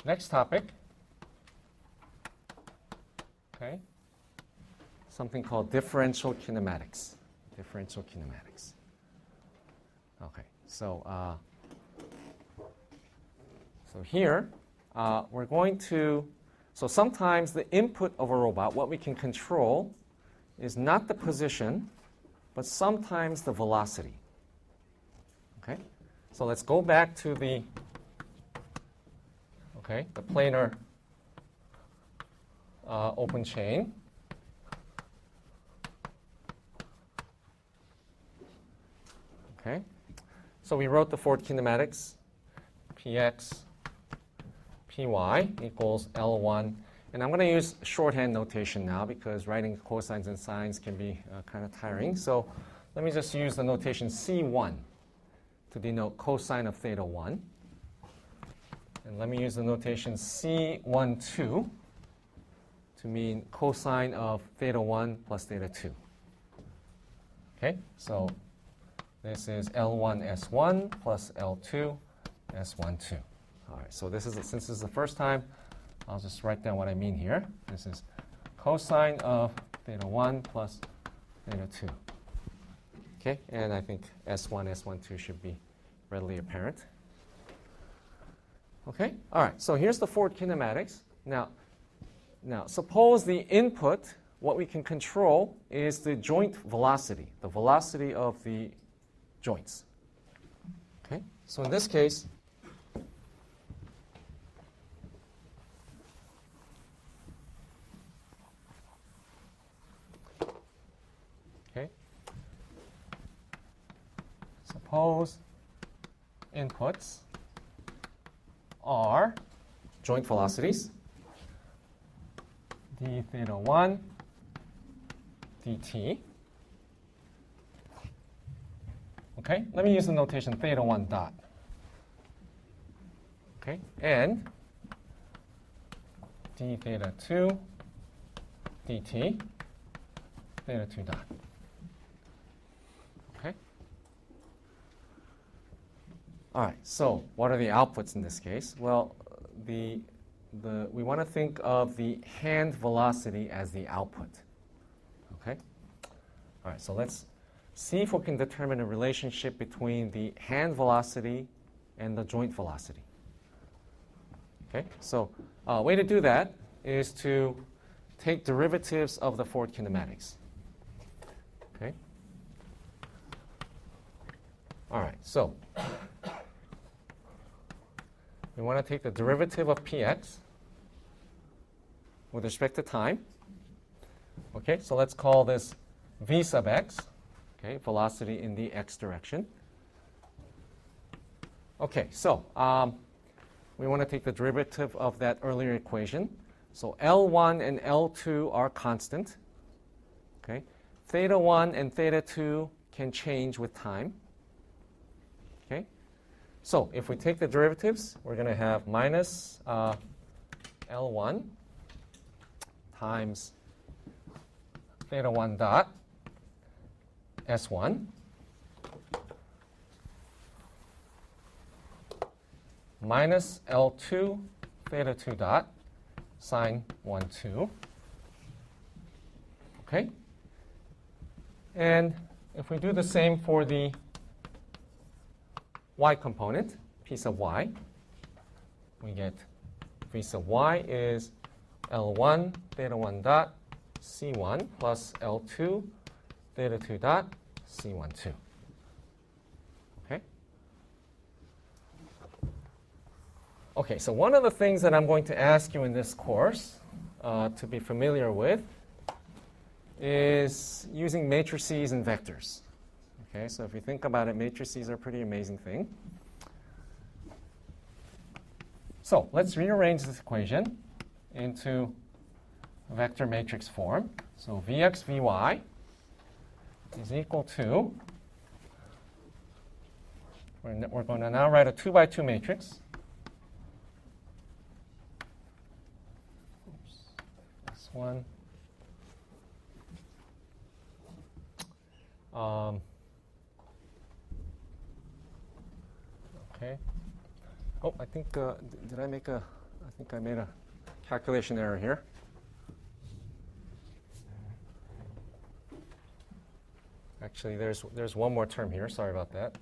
Next topic. Okay. Something called differential kinematics. Differential kinematics. Okay. So here we're going to. So sometimes the input of a robot, what we can control, is not the position, but sometimes the velocity. Okay. So let's go back to the planar open chain. Okay. So we wrote the forward kinematics, Px, Py equals L1. And I'm going to use shorthand notation now because writing cosines and sines can be kind of tiring. So let me just use the notation C1 to denote cosine of theta 1. And let me use the notation C12 to mean cosine of theta 1 plus theta 2. Okay, so this is L1 S1 plus L2 S12. All right, so this is, since this is the first time, I'll just write down what I mean here. This is cosine of theta 1 plus theta 2. Okay, and I think S1, S12 should be readily apparent. Okay, all right, so here's the forward kinematics. Now suppose the input, what we can control, is the joint velocity, the velocity of the joints. Okay, so in this case, suppose inputs are joint velocities, d theta 1 dt. Okay, let me use the notation theta 1 dot. Okay, and d theta 2 dt, theta 2 dot. Okay. All right, so what are the outputs in this case? Well, we want to think of the hand velocity as the output. Okay? All right, so let's see if we can determine a relationship between the hand velocity and the joint velocity. Okay, so a way to do that is to take derivatives of the forward kinematics. Okay? All right, so we want to take the derivative of px with respect to time. Okay, so let's call this v sub x, okay, velocity in the x direction. Okay, so we want to take the derivative of that earlier equation. So L1 and L2 are constant. Okay, theta 1 and theta 2 can change with time. Okay. So if we take the derivatives, we're going to have minus L1 times theta 1 dot S1 minus L2 theta 2 dot sine 1, 2. Okay? And if we do the same for the y component, p sub y, we get v sub y is L1 theta 1 dot C1 plus L2 theta 2 dot C1, 2. Okay? Okay, so one of the things that I'm going to ask you in this course to be familiar with is using matrices and vectors. Okay, so if you think about it, matrices are a pretty amazing thing. So let's rearrange this equation into a vector matrix form. So Vx, Vy is equal to, we're going to now write a 2 by 2 matrix. Oops, this one. Okay. Oh, I think, did I make a I think I made a calculation error here. Actually, there's one more term here. Sorry about that.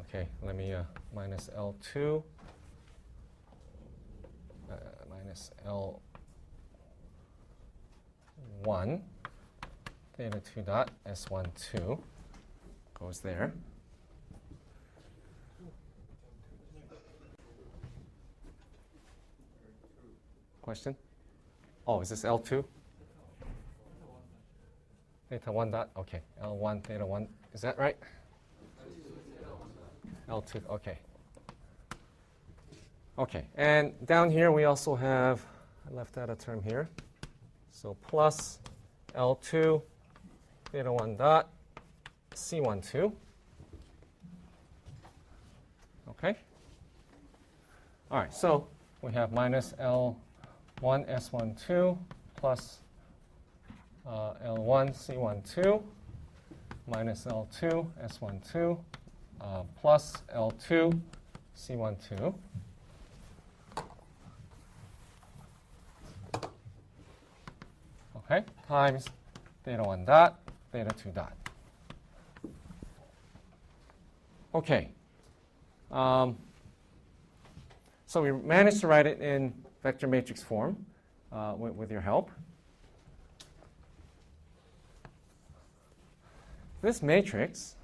Okay, let me minus L2 minus L1 theta 2 dot S12 goes there. Question? Oh, is this L2? Theta 1 dot, okay. L1, theta 1, is that right? L2, okay. Okay, and down here we also have, I left out a term here. So plus L2, theta 1 dot, C12. Okay? All right, so we have minus L1 S12 plus L1 C12 minus L2 S12 plus L2 C12. Okay, times theta 1 dot, theta 2 dot. Okay. So we managed to write it in vector matrix form with your help. This matrix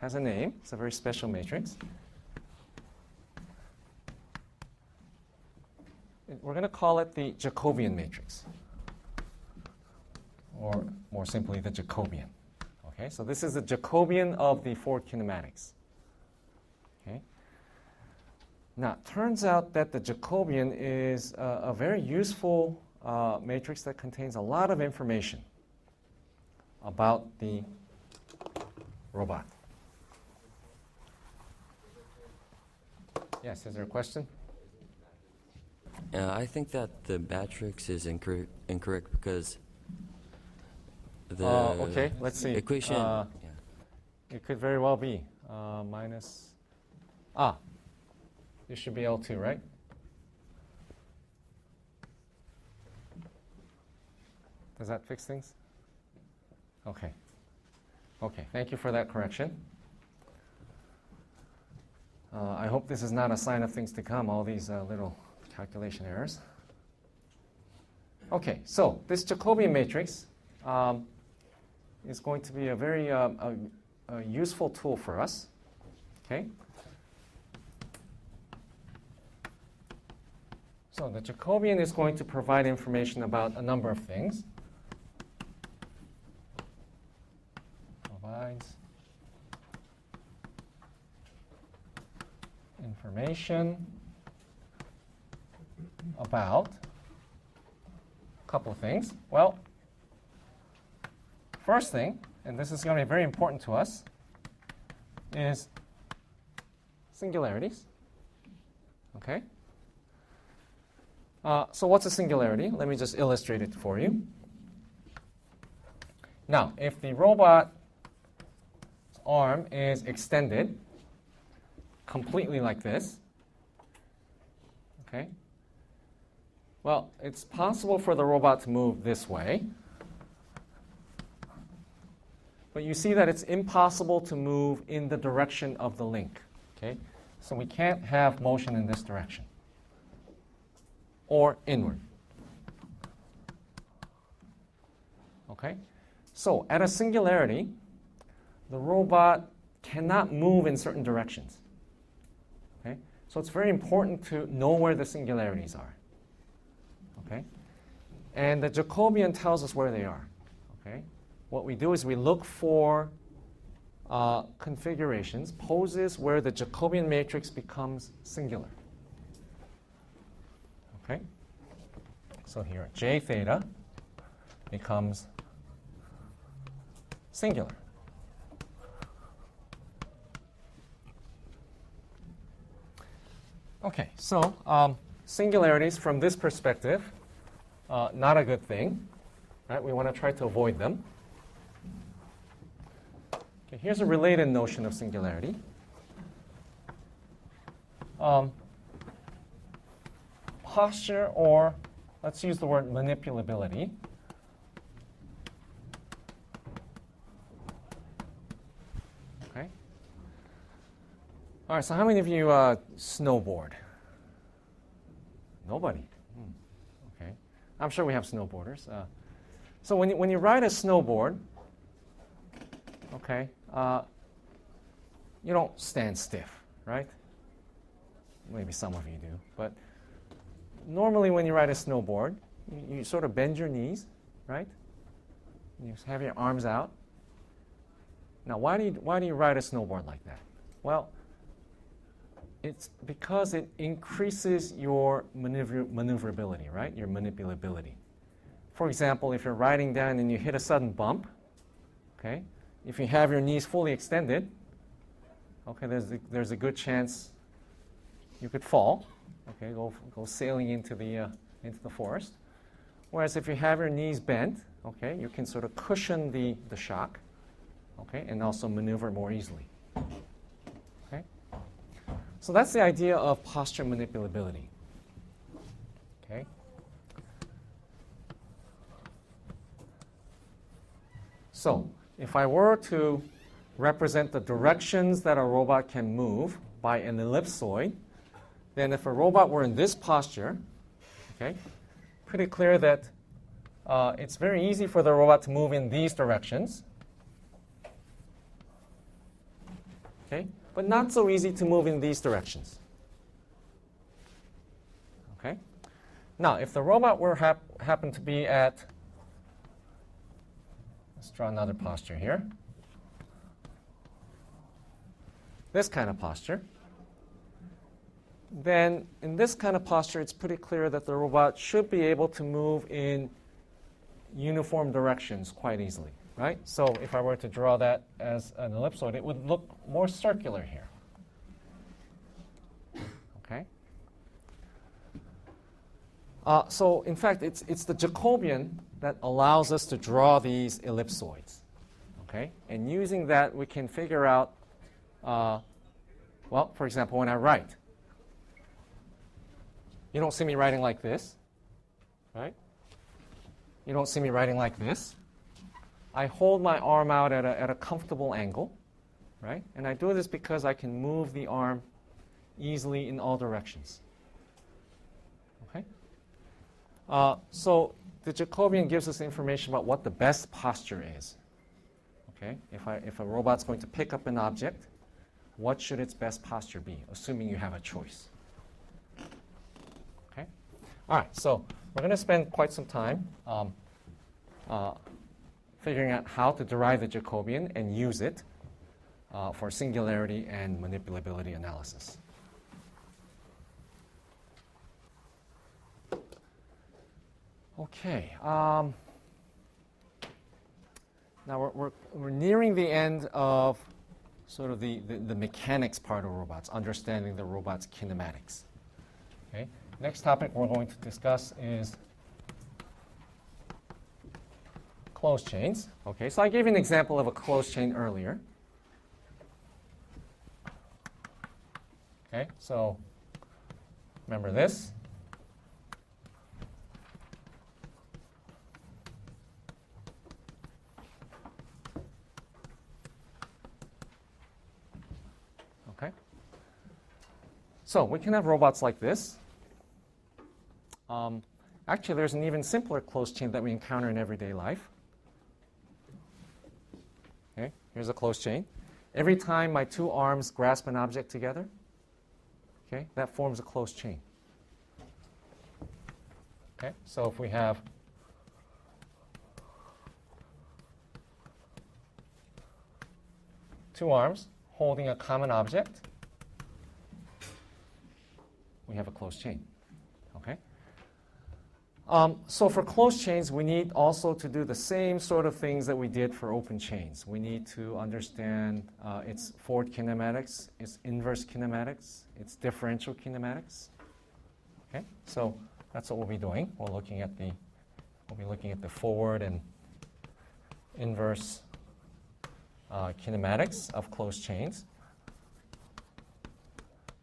has a name. It's a very special matrix. We're going to call it the Jacobian matrix, or more simply, the Jacobian. Okay, so this is the Jacobian of the fluid kinematics. Okay. Now, it turns out that the Jacobian is a very useful matrix that contains a lot of information about the robot. Yes, is there a question? I think that the matrix is incorrect because the okay, let's see. equation. It could very well be minus. This should be L2, right? Does that fix things? Okay. Okay, thank you for that correction. I hope this is not a sign of things to come, all these little calculation errors. Okay, so this Jacobian matrix is going to be a very a useful tool for us. Okay. So the Jacobian is going to provide information about a number of things. Provides information about a couple of things. Well, first thing, and this is going to be very important to us, is singularities. Okay? So what's a singularity? Let me just illustrate it for you. Now, if the robot's arm is extended completely like this, okay? Well, it's possible for the robot to move this way, but you see that it's impossible to move in the direction of the link, okay? So we can't have motion in this direction or inward. Okay? So at a singularity, the robot cannot move in certain directions. Okay? So it's very important to know where the singularities are. Okay? And the Jacobian tells us where they are. Okay? What we do is we look for configurations, poses where the Jacobian matrix becomes singular. Okay? So here, J theta becomes singular. Okay, so singularities from this perspective, not a good thing. Right? We want to try to avoid them. Okay, here's a related notion of singularity. Posture, or let's use the word manipulability. Okay. All right, so how many of you snowboard? Nobody. Okay. I'm sure we have snowboarders. So when you ride a snowboard, okay, you don't stand stiff, right? Maybe some of you do, but normally when you ride a snowboard, you sort of bend your knees, right? You have your arms out. Now, why do you ride a snowboard like that? Well, it's because it increases your maneuverability, right? Your manipulability. For example, if you're riding down and you hit a sudden bump, okay, if you have your knees fully extended, okay, there's a good chance you could fall, okay, go sailing into the forest. Whereas if you have your knees bent, okay, you can sort of cushion the shock, okay, and also maneuver more easily. Okay, so that's the idea of posture manipulability. Okay. So if I were to represent the directions that a robot can move by an ellipsoid, then if a robot were in this posture, okay, pretty clear that it's very easy for the robot to move in these directions, okay, but not so easy to move in these directions. Okay. Now, if the robot were happen to be at, let's draw another posture here, this kind of posture, then in this kind of posture, it's pretty clear that the robot should be able to move in uniform directions quite easily, right? So if I were to draw that as an ellipsoid, it would look more circular here. Okay? So in fact, it's the Jacobian that allows us to draw these ellipsoids. Okay? And using that, we can figure out, well, for example, when I write, you don't see me writing like this, right? You don't see me writing like this. I hold my arm out at a comfortable angle, right? And I do this because I can move the arm easily in all directions. Okay? So the Jacobian gives us information about what the best posture is. Okay? If a robot's going to pick up an object, what should its best posture be, assuming you have a choice? All right, so we're going to spend quite some time figuring out how to derive the Jacobian and use it for singularity and manipulability analysis. Okay. Now we're nearing the end of sort of the mechanics part of robots, understanding the robot's kinematics. Okay. Next topic we're going to discuss is closed chains. Okay, so I gave you an example of a closed chain earlier. Okay, so remember this. Okay. So we can have robots like this. Actually, there's an even simpler closed chain that we encounter in everyday life. Okay, here's a closed chain. Every time my two arms grasp an object together, okay, that forms a closed chain. Okay, so if we have two arms holding a common object, we have a closed chain. Okay. So for closed chains, we need also to do the same sort of things that we did for open chains. We need to understand its forward kinematics, its inverse kinematics, its differential kinematics. Okay, so that's what we'll be doing. We'll be looking at the forward and inverse kinematics of closed chains.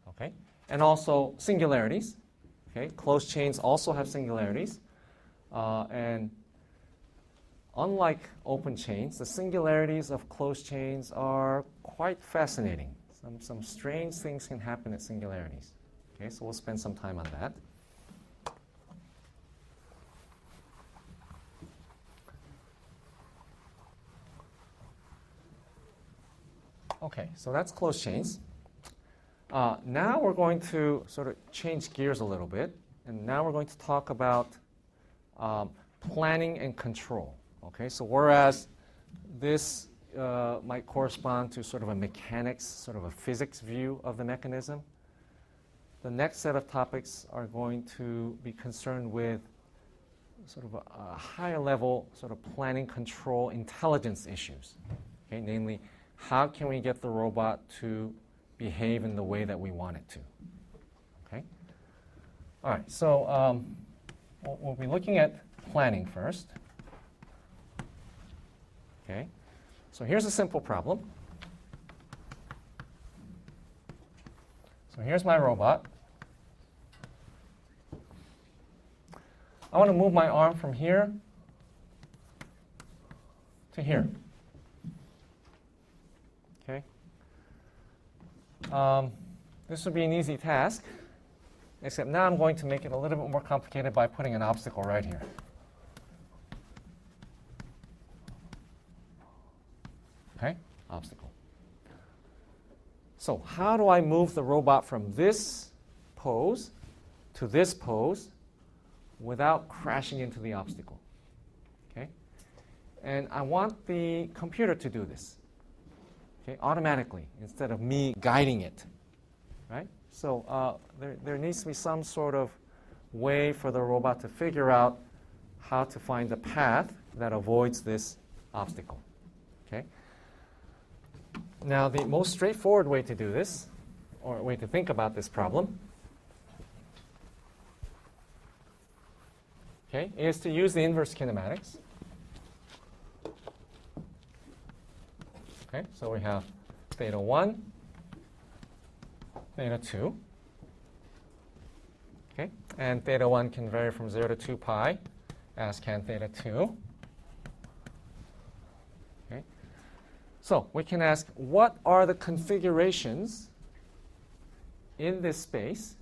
Okay, and also singularities. Okay, closed chains also have singularities, and unlike open chains, the singularities of closed chains are quite fascinating. Some strange things can happen at singularities. Okay, so we'll spend some time on that. Okay, so that's closed chains. Now we're going to sort of change gears a little bit, and now we're going to talk about planning and control. Okay, so whereas this might correspond to sort of a mechanics, sort of a physics view of the mechanism, the next set of topics are going to be concerned with sort of a higher level sort of planning, control, intelligence issues. Okay, namely, how can we get the robot to behave in the way that we want it to? Okay. All right. So we'll be looking at planning first. Okay. So here's a simple problem. So here's my robot. I want to move my arm from here to here. Okay. This would be an easy task, except now I'm going to make it a little bit more complicated by putting an obstacle right here. Okay, obstacle. So how do I move the robot from this pose to this pose without crashing into the obstacle? Okay, and I want the computer to do this. Okay, automatically, instead of me guiding it, right? So there needs to be some sort of way for the robot to figure out how to find a path that avoids this obstacle. Okay. Now, the most straightforward way to do this, or way to think about this problem, okay, is to use the inverse kinematics. Okay, so we have theta 1, theta 2. Okay, and theta 1 can vary from 0 to 2 pi, as can theta 2. Okay, so we can ask, what are the configurations in this space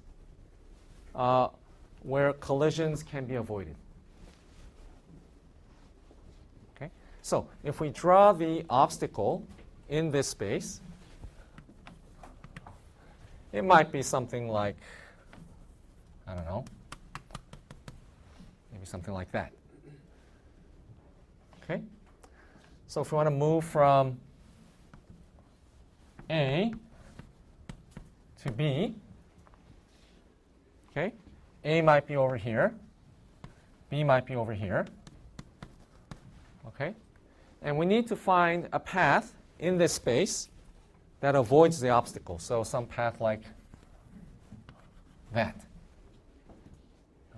where collisions can be avoided? Okay, so if we draw the obstacle in this space, it might be something like, I don't know, maybe something like that. Okay? So if we want to move from A to B, okay, A might be over here, B might be over here, okay? And we need to find a path in this space that avoids the obstacle. So some path like that.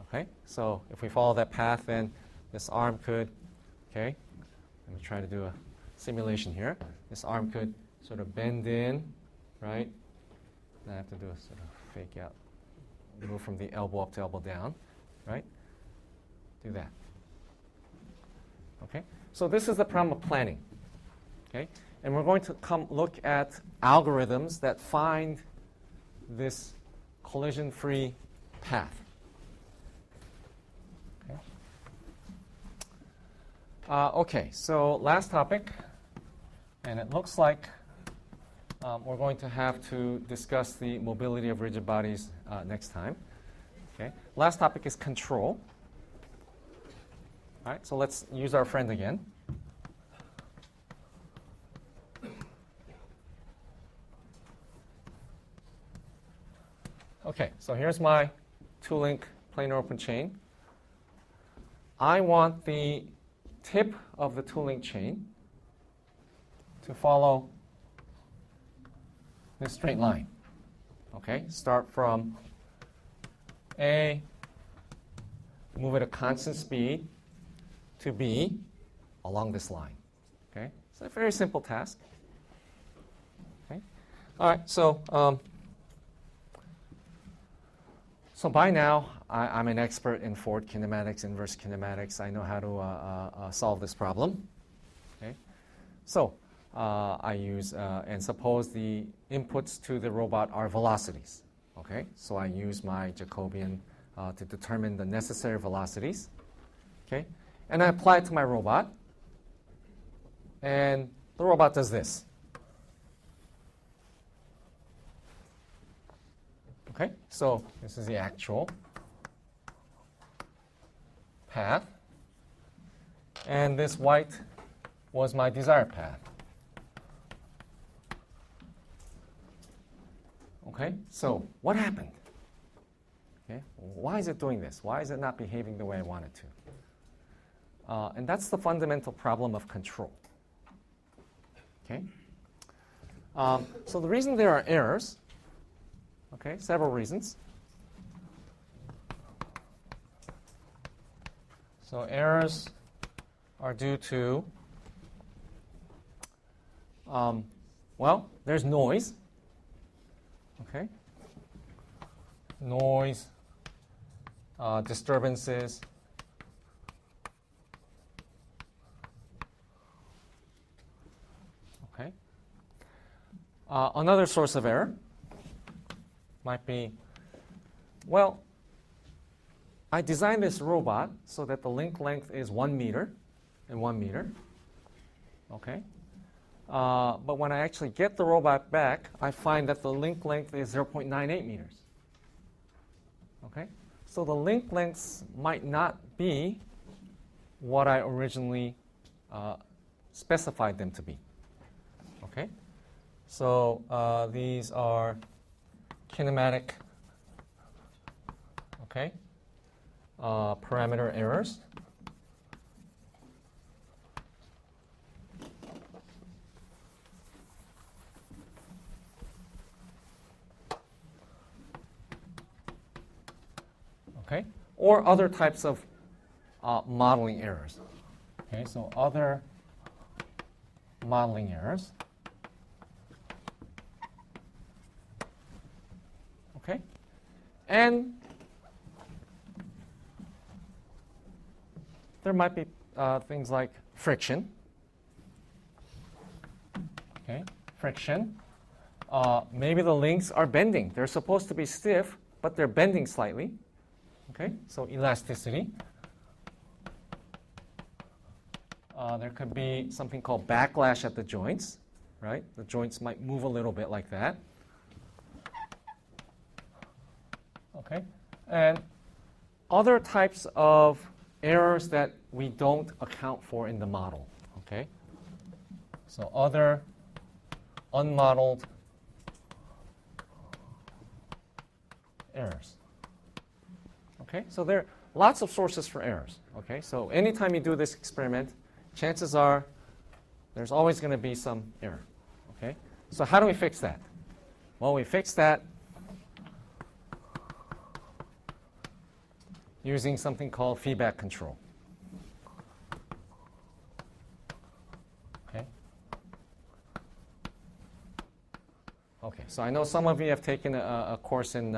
Okay, so if we follow that path, then this arm could, okay, let me try to do a simulation here. This arm could sort of bend in, right? Then I have to do a sort of fake out, move from the elbow up to elbow down, right? Do that. Okay, so this is the problem of planning. Okay, and we're going to look at algorithms that find this collision-free path. Okay. Okay, so last topic, and it looks like we're going to have to discuss the mobility of rigid bodies next time. Okay, last topic is control. All right, so let's use our friend again. Okay, so here's my two-link planar open chain. I want the tip of the two-link chain to follow this straight line. Okay, start from A, move at a constant speed to B along this line. Okay, It's a very simple task. Okay. All right. So by now, I'm an expert in forward kinematics, inverse kinematics. I know how to solve this problem. Okay. So I use, and suppose the inputs to the robot are velocities. Okay. So I use my Jacobian to determine the necessary velocities. Okay. And I apply it to my robot. And the robot does this. Okay, so this is the actual path. And this white was my desired path. Okay, so what happened? Okay, why is it doing this? Why is it not behaving the way I want it to? And that's the fundamental problem of control. Okay, so the reason there are errors, okay, several reasons. So errors are due to, well, there's noise. Okay, noise, disturbances. Okay. Another source of error might be, well, I designed this robot so that the link length is 1 meter and 1 meter. Okay. But when I actually get the robot back, I find that the link length is 0.98 meters. Okay. So the link lengths might not be what I originally specified them to be. Okay. So these are kinematic, okay, parameter errors. Okay, or other types of modeling errors. Okay, so other modeling errors. Okay, and there might be things like friction. Okay, friction. Maybe the links are bending. They're supposed to be stiff, but they're bending slightly. Okay, so elasticity. There could be something called backlash at the joints, right? The joints might move a little bit like that. Okay, and other types of errors that we don't account for in the model. Okay, so other unmodeled errors. Okay, so there are lots of sources for errors. Okay, so anytime you do this experiment, chances are there's always going to be some error. Okay, so how do we fix that? Well, we fix that using something called feedback control. Okay. Okay, so I know some of you have taken a course in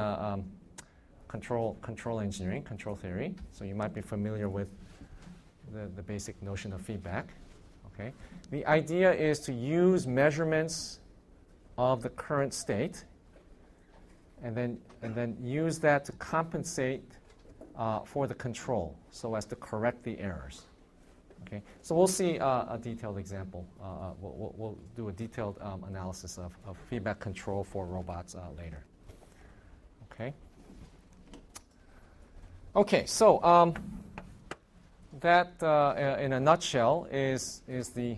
control engineering, control theory, so you might be familiar with the basic notion of feedback. Okay, the idea is to use measurements of the current state, and then use that to compensate for the control, so as to correct the errors. Okay, so we'll see a detailed example. We'll do a detailed analysis of feedback control for robots later. Okay. Okay, so that, in a nutshell, is the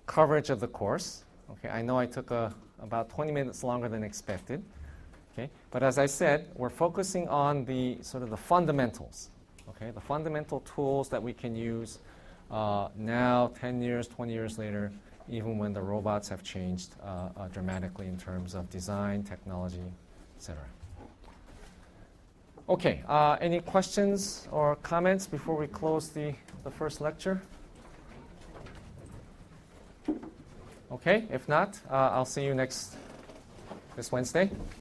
coverage of the course. Okay, I know I took about 20 minutes longer than expected. Okay, but as I said, we're focusing on the sort of the fundamentals. Okay, the fundamental tools that we can use now, 10 years, 20 years later, even when the robots have changed dramatically in terms of design, technology, etc. Okay, any questions or comments before we close the first lecture? Okay, if not, I'll see you this Wednesday.